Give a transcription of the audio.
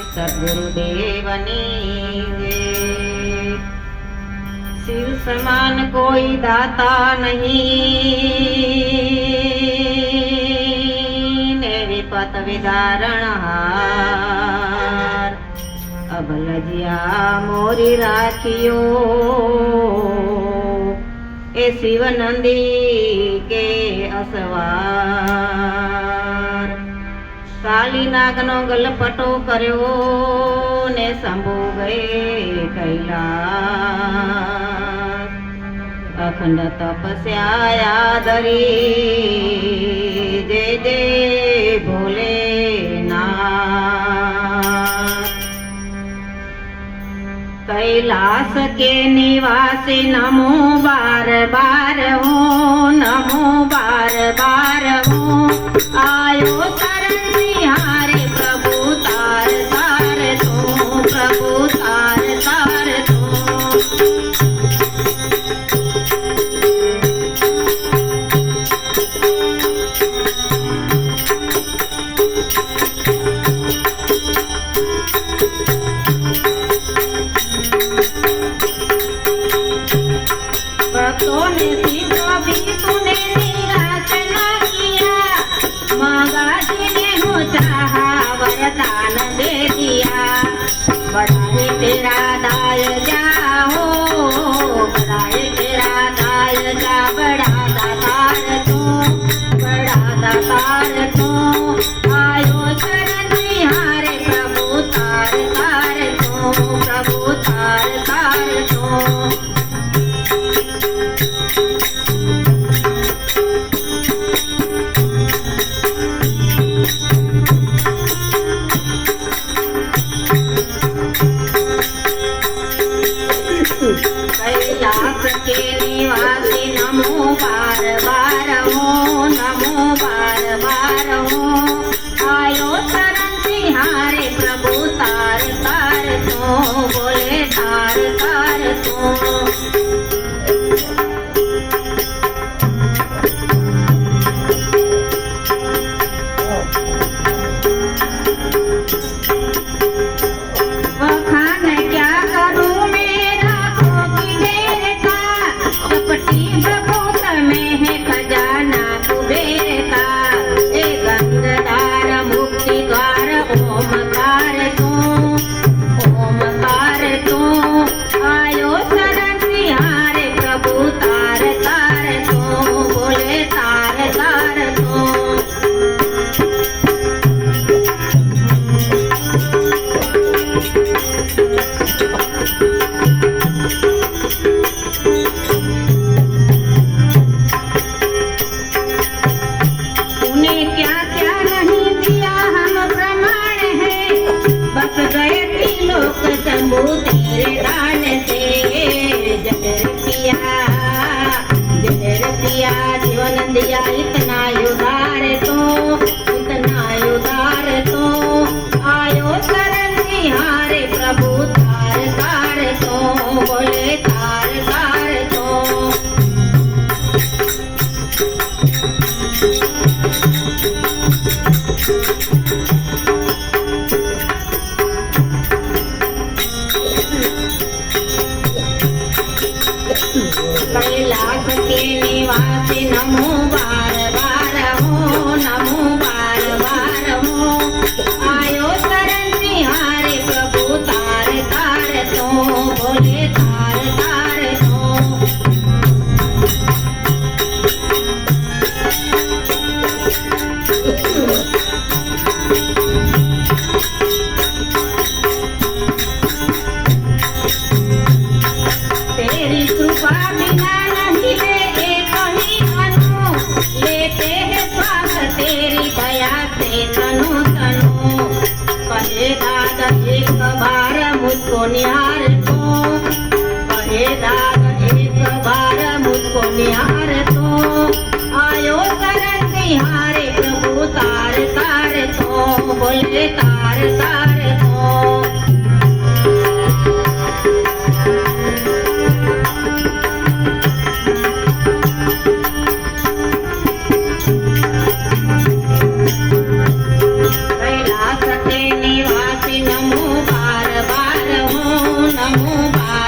सद्गुरुदेवनी जय। शिव समान कोई दाता नहीं, नेवी पत विदारणहार। अबलजिया मोरी राखियो ए शिव नंदी के असवार। काली नागनो गलपटो कर्यो ने शंभु गए कैलास। अखंड तपस्या यादरी जय जय भोलेनाथ। कैलाश के निवासी नमो बार बार हो, नमो बार बार हो। आयो शरण निहारे प्रभु तार तार तू, प्रभु तार तार तू। भक्तों ने सीखा भी तूने निराश न किया, मांगा जिन्हें हो चाहा वरदान दे दिया। बड़ा है तेरा दाय जा हो, बड़ा है तेरा दाय जा। बड़ा दातार तू, बड़ा दातार तू। आयो शरण निहारे प्रभु तार तार तू, प्रभु तार तार तू। कैलाश के निवासी नमो बार बार हो, नमो बार बार हो। आयो शरण तिहारे प्रभु तार तार तो, बोले तार तार तो। शंभु तेरे दान से जहर पिया जीवन दिया। इतना उदार तो, इतना उदार तो। आयो शरण निहारे प्रभु तार तार तो, बोले तार तार तो। कैलाश के निवासी नमो बार बार हो, नमो बार बार हो। आयो शरण निहारे प्रभु तार तार तो, बोले तार तार तो। तेरी कृपा बिना नहीं ले एक ही अनु, लेते हैं श्वास तेरी दया से तनु तनु। कहे दादा एक बार मुझको निहार तो, कहे दादा एक बार मुझको निहार तो। आयो शरण निहारे प्रभु तार तार तो, बोले तार तार तो। कैलाश के हूँ